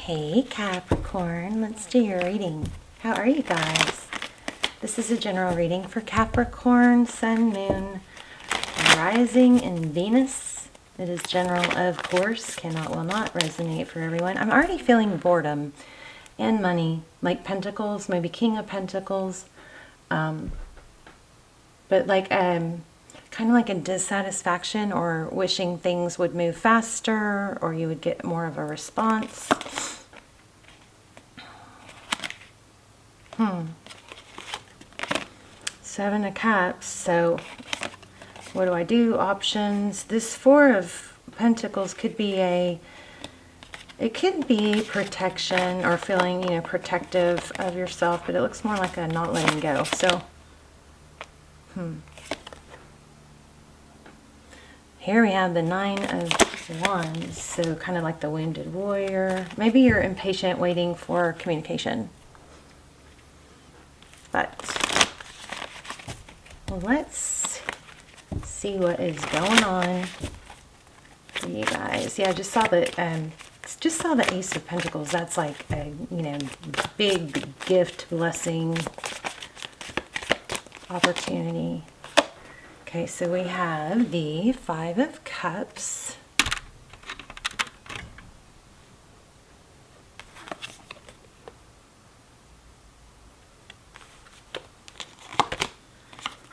Hey Capricorn, let's do your reading. How are you guys? This is a general reading for Capricorn, Sun, Moon, Rising, and Venus. It is general, of course, cannot, will not resonate for everyone. I'm already feeling boredom and money, like Pentacles, maybe King of Pentacles, but like kind of like a dissatisfaction or wishing things would move faster or you would get more of a response. Seven of Cups. So what do I do? Options. This Four of Pentacles could be it could be protection or feeling, protective of yourself, but it looks more like a not letting go. So, here we have the Nine of Wands. So kind of like the wounded warrior. Maybe you're impatient waiting for communication. But let's see what is going on for you guys. Yeah, I just saw the Ace of Pentacles. That's like a, big gift, blessing, opportunity. Okay, so we have the Five of Cups.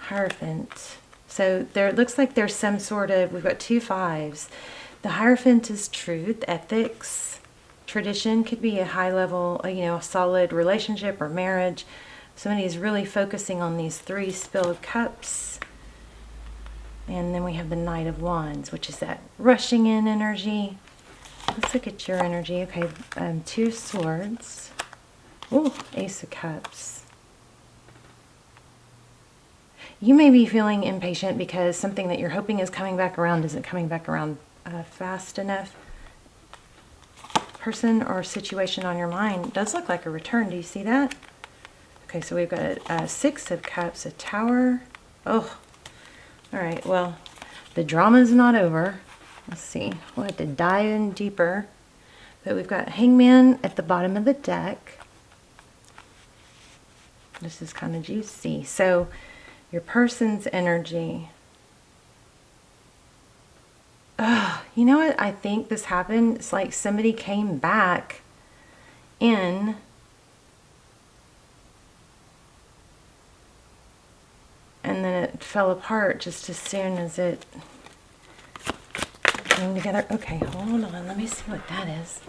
Hierophant. So there, it looks like there's some sort of, we've got two fives. The Hierophant is truth, ethics, tradition. Could be a high level, a solid relationship or marriage. Somebody is really focusing on these three spilled cups. And then we have the Knight of Wands, which is that rushing in energy. Let's look at your energy. Okay, Two Swords. Ooh, Ace of Cups. You may be feeling impatient because something that you're hoping is coming back around isn't coming back around fast enough. Person or situation on your mind does look like a return. Do you see that? Okay, so we've got a Six of Cups, a Tower. Oh, all right. Well, the drama's not over. Let's see. We'll have to dive in deeper. But we've got Hangman at the bottom of the deck. This is kind of juicy. So your person's energy. You know what? I think this happened. It's like somebody came back in and then it fell apart just as soon as it came together. Okay, hold on. Let me see what that is.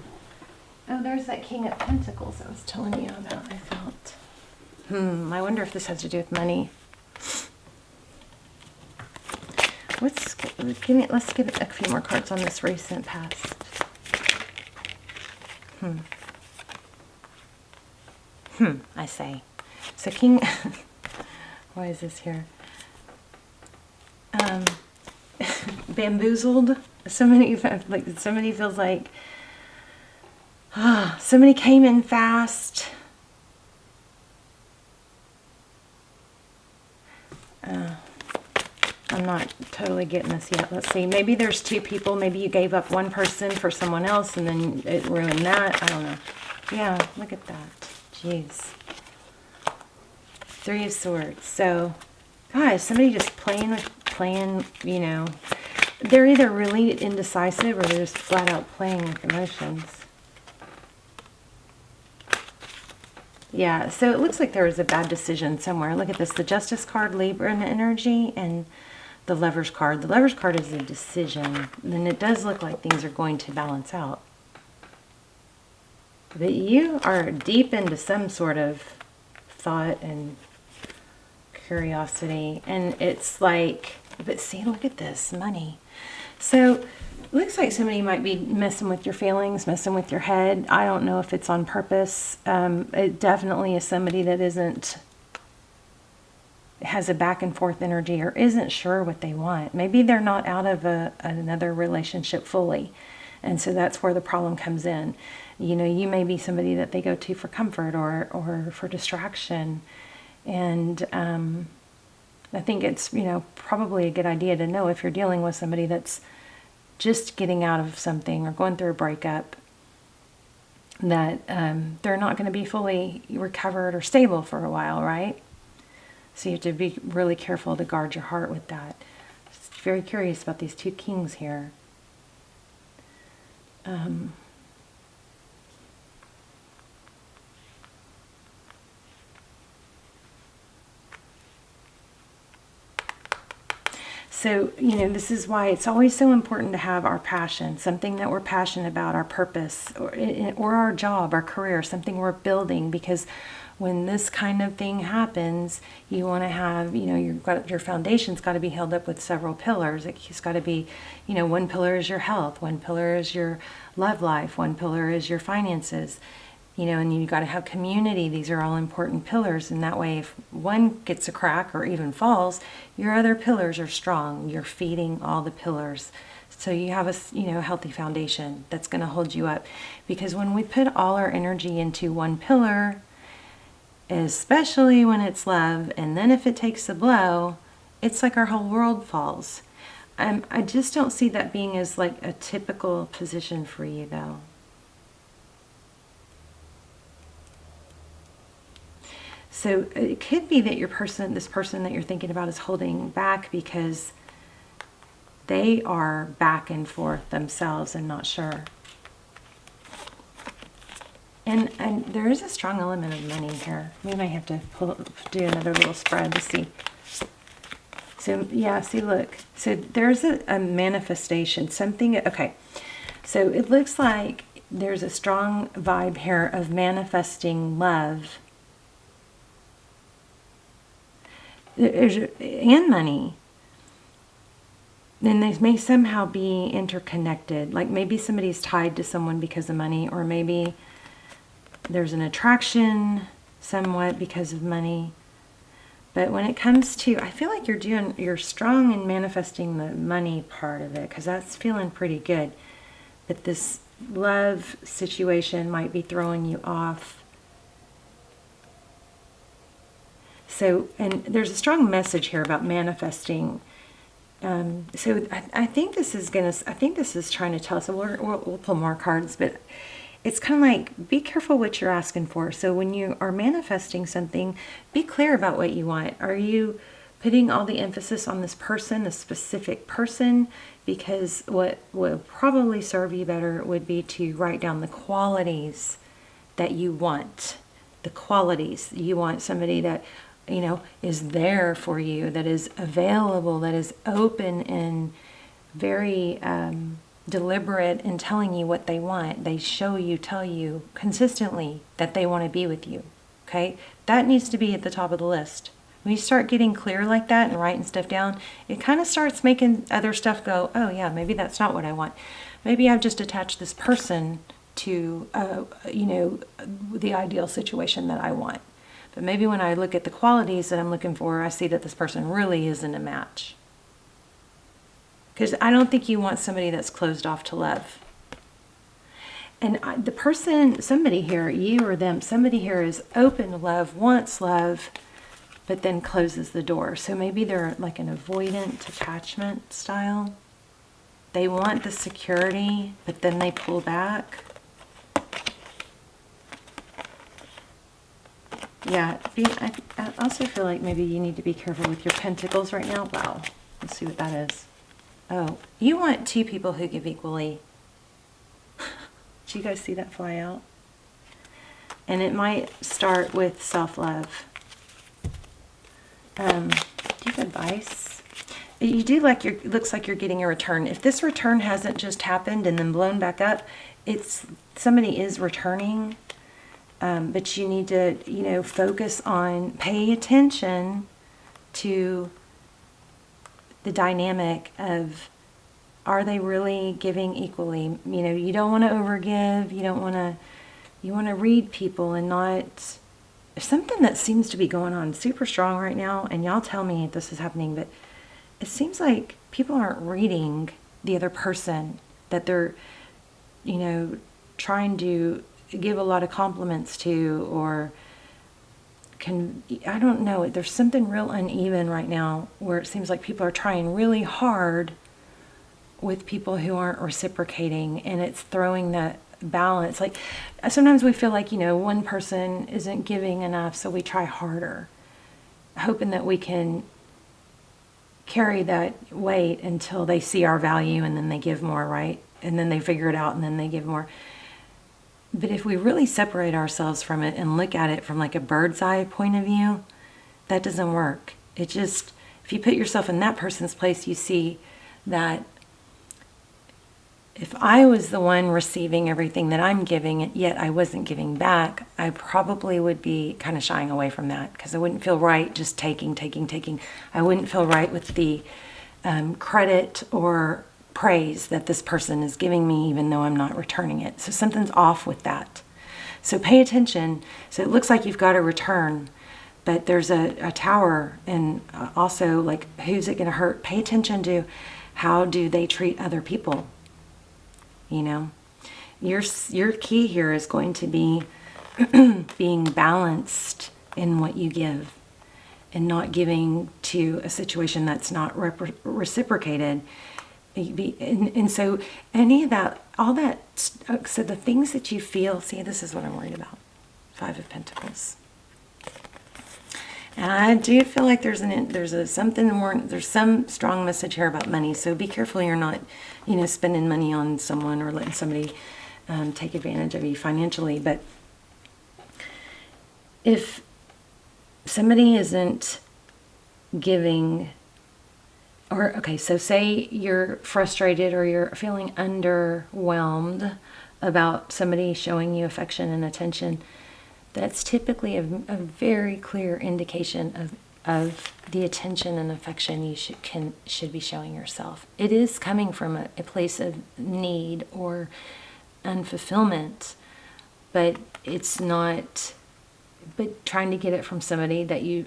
Oh, there's that King of Pentacles I was telling you about. I felt. I wonder if this has to do with money. Let's give a few more cards on this recent past. I say. So King, why is this here? Bamboozled. Somebody feels like, somebody came in fast. I'm not totally getting this yet. Let's see. Maybe there's two people. Maybe you gave up one person for someone else and then it ruined that. I don't know. Yeah, look at that. Jeez. Three of Swords. So, guys, somebody just playing, they're either really indecisive or they're just flat out playing with emotions. Yeah, so it looks like there was a bad decision somewhere. Look at this. The Justice card, Libra energy, and the Lover's card. The Lover's card is a decision. And it does look like things are going to balance out. But you are deep into some sort of thought and curiosity. And it's like, but see, look at this, money. So looks like somebody might be messing with your feelings, messing with your head. I don't know if it's on purpose. It definitely is somebody that has a back and forth energy or isn't sure what they want. Maybe they're not out of another relationship fully. And so that's where the problem comes in. You may be somebody that they go to for comfort or for distraction. And I think it's, probably a good idea to know if you're dealing with somebody that's just getting out of something or going through a breakup. that they're not going to be fully recovered or stable for a while, right? So you have to be really careful to guard your heart with that. Just very curious about these two kings here. So, this is why it's always so important to have our passion, something that we're passionate about, our purpose, or our job, our career, something we're building, because when this kind of thing happens, you want to have, your foundation's got to be held up with several pillars. It's got to be, one pillar is your health, one pillar is your love life, one pillar is your finances. And you got to have community. These are all important pillars. And that way, if one gets a crack or even falls, your other pillars are strong. You're feeding all the pillars. So you have a, healthy foundation that's going to hold you up. Because when we put all our energy into one pillar, especially when it's love, and then if it takes a blow, it's like our whole world falls. I just don't see that being as like a typical position for you, though. So it could be that this person that you're thinking about is holding back because they are back and forth themselves and not sure. And there is a strong element of money here. We might have to do another little spread to see. So yeah, see, look. So there's a manifestation, something. Okay, so it looks like there's a strong vibe here of manifesting love. And money. Then they may somehow be interconnected. Like maybe somebody's tied to someone because of money, or maybe there's an attraction somewhat because of money. But when it comes to, I feel like you're strong in manifesting the money part of it, because that's feeling pretty good. But this love situation might be throwing you off. So, and there's a strong message here about manifesting. So I think this is trying to tell us, and we'll pull more cards, but it's kind of like, be careful what you're asking for. So when you are manifesting something, be clear about what you want. Are you putting all the emphasis on this person, a specific person? Because what would probably serve you better would be to write down the qualities that you want. The qualities. You want somebody that, is there for you, that is available, that is open and very deliberate in telling you what they want. They tell you consistently that they want to be with you. Okay? That needs to be at the top of the list. When you start getting clear like that and writing stuff down, it kind of starts making other stuff go, oh yeah, maybe that's not what I want. Maybe I've just attached this person to, the ideal situation that I want. But maybe when I look at the qualities that I'm looking for, I see that this person really isn't a match. Because I don't think you want somebody that's closed off to love. And the person, somebody here, you or them, somebody here is open to love, wants love, but then closes the door. So maybe they're like an avoidant attachment style. They want the security, but then they pull back. Yeah, I also feel like maybe you need to be careful with your pentacles right now. Wow, let's see what that is. Oh, you want two people who give equally. Did you guys see that fly out? And it might start with self-love. Do you have advice? You do looks like you're getting a return. If this return hasn't just happened and then blown back up, somebody is returning. But you need to, focus on, pay attention to the dynamic of, are they really giving equally? You don't want to overgive. You want to read people and not, there's something that seems to be going on super strong right now, and y'all tell me if this is happening, but it seems like people aren't reading the other person, that they're, trying to give a lot of compliments to, or I don't know, there's something real uneven right now where it seems like people are trying really hard with people who aren't reciprocating, and it's throwing that balance. Like sometimes we feel like, you know, one person isn't giving enough, so we try harder, hoping that we can carry that weight until they see our value and then they give more, right? And then they figure it out and then they give more. But if we really separate ourselves from it and look at it from like a bird's eye point of view, that doesn't work. It just, if you put yourself in that person's place, you see that if I was the one receiving everything that I'm giving, yet I wasn't giving back, I probably would be kind of shying away from that because I wouldn't feel right just taking. I wouldn't feel right with the credit or praise that this person is giving me, even though I'm not returning it. So something's off with that. So pay attention. So it looks like you've got a return, but there's a tower, and also like, who's it going to hurt? Pay attention to how do they treat other people. You know, your key here is going to be being balanced in what you give and not giving to a situation that's not reciprocated. And so any of that, all that, so the things that you feel, see, this is what I'm worried about. 5 of Pentacles. And I do feel like there's some strong message here about money. So be careful you're not, you know, spending money on someone or letting somebody take advantage of you financially. But if somebody isn't giving, or okay, so say you're frustrated or you're feeling underwhelmed about somebody showing you affection and attention, that's typically a very clear indication of the attention and affection you should be showing yourself. It is coming from a place of need or unfulfillment, but it's not. But trying to get it from somebody that you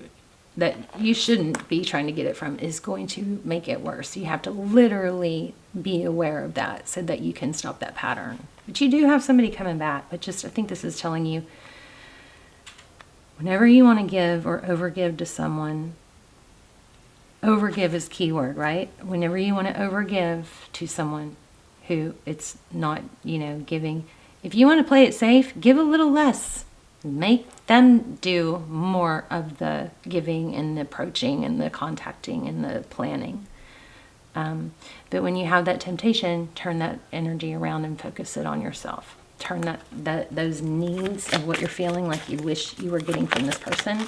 shouldn't be trying to get it from is going to make it worse. You have to literally be aware of that so that you can stop that pattern. But you do have somebody coming back. But just, I think this is telling you, whenever you want to give or overgive to someone, overgive is keyword, right? Whenever you want to overgive to someone who it's not, you know, giving, if you want to play it safe, give a little less. Make them do more of the giving and the approaching and the contacting and the planning. But when you have that temptation, turn that energy around and focus it on yourself. Turn those needs of what you're feeling like you wish you were getting from this person,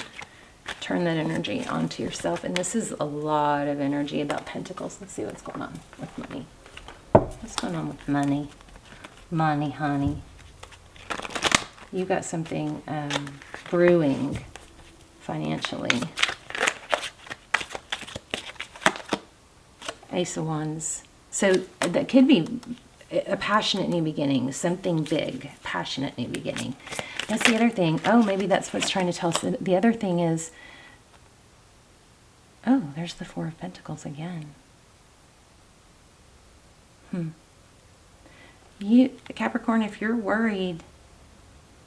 turn that energy onto yourself. And this is a lot of energy about Pentacles. Let's see what's going on with money. What's going on with money? Money, honey. You got something brewing financially. Ace of Wands. So that could be a passionate new beginning, something big, passionate new beginning. That's the other thing. Oh, maybe that's what's trying to tell us. The other thing is, oh, there's the 4 of Pentacles again. You, Capricorn, if you're worried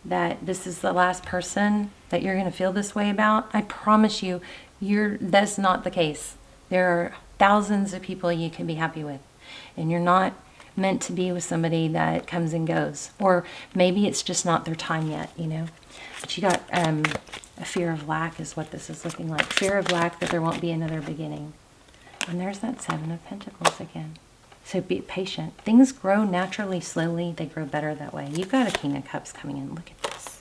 that this is the last person that you're going to feel this way about, I promise you, that's not the case. There are thousands of people you can be happy with, and you're not meant to be with somebody that comes and goes, or maybe it's just not their time yet, you know. But you got a fear of lack is what this is looking like. Fear of lack, that there won't be another beginning. And there's that 7 of Pentacles again. So be patient. Things grow naturally, slowly. They grow better that way. You've got a King of Cups coming in. Look at this.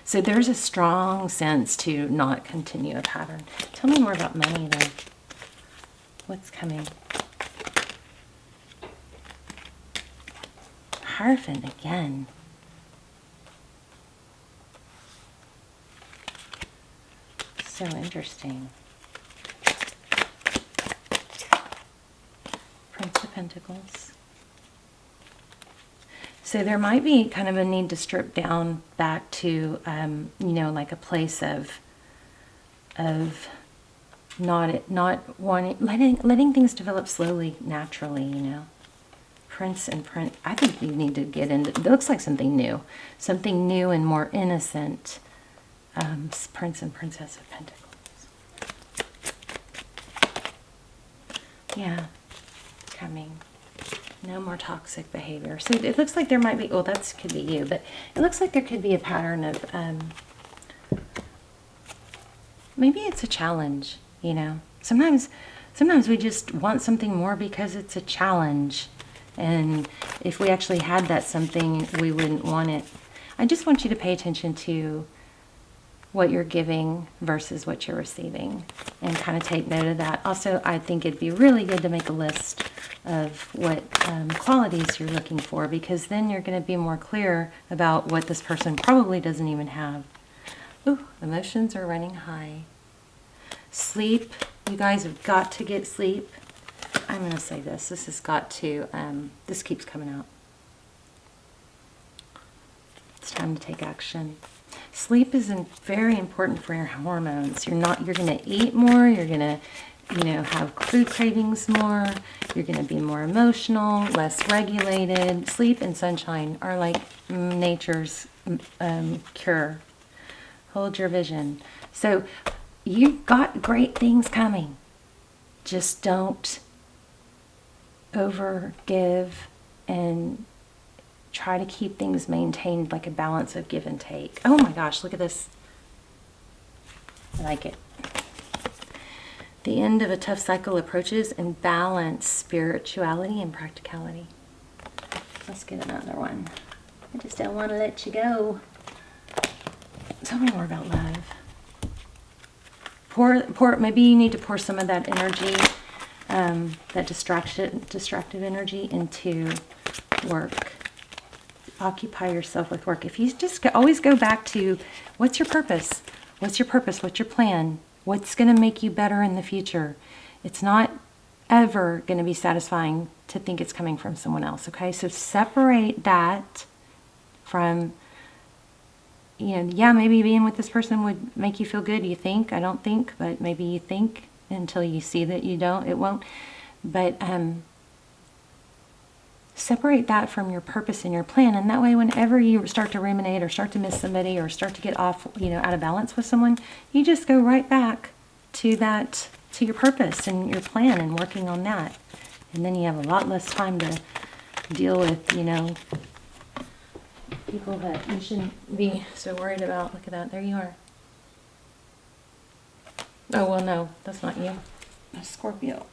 So there's a strong sense to not continue a pattern. Tell me more about money, though. What's coming? Hierophant again. So interesting. Prince of Pentacles. So there might be kind of a need to strip down back to, you know, like a place of not wanting, letting things develop slowly, naturally, you know. Prince and Prince, I think you need to get into, it looks like something new and more innocent. Prince and Princess of Pentacles. Yeah, coming. No more toxic behavior. So it looks like there might be, well, that could be you, but it looks like there could be a pattern of, maybe it's a challenge, you know. Sometimes we just want something more because it's a challenge. And if we actually had that something, we wouldn't want it. I just want you to pay attention to what you're giving versus what you're receiving and kind of take note of that. Also, I think it'd be really good to make a list of what qualities you're looking for, because then you're going to be more clear about what this person probably doesn't even have. Ooh, emotions are running high. Sleep. You guys have got to get sleep. I'm going to say this. This has got to, this keeps coming out. It's time to take action. Sleep is very important for your hormones. You're going to eat more. You're going to, have food cravings more. You're going to be more emotional, less regulated. Sleep and sunshine are like nature's cure. Hold your vision. So you've got great things coming. Just don't overgive and try to keep things maintained, like a balance of give and take. Oh my gosh, look at this. I like it. The end of a tough cycle approaches, and balance spirituality and practicality. Let's get another one. I just don't want to let you go. Tell me more about love. Maybe you need to pour some of that energy, that distracted energy into work. Occupy yourself with work. If you just always go back to, what's your purpose? What's your purpose? What's your plan? What's going to make you better in the future? It's not ever going to be satisfying to think it's coming from someone else, okay? So separate that from, yeah, maybe being with this person would make you feel good, you think. I don't think, but maybe you think until you see that you don't, it won't. But separate that from your purpose and your plan, and that way whenever you start to ruminate or start to miss somebody or start to get off, out of balance with someone, you just go right back to that, to your purpose and your plan and working on that. And then you have a lot less time to deal with, people that you shouldn't be so worried about. Look at that. There you are. Oh, well, no, that's not you. That's Scorpio.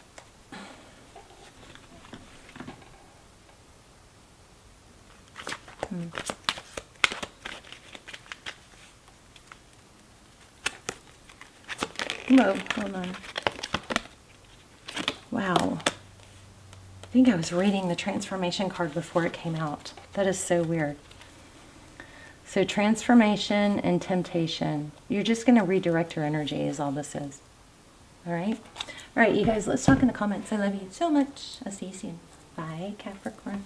Whoa, hold on. Wow. I think I was reading the transformation card before it came out. That is so weird. So transformation and temptation. You're just going to redirect your energy is all this is. All right? All right, you guys, let's talk in the comments. I love you so much. I'll see you soon. Bye, Capricorn.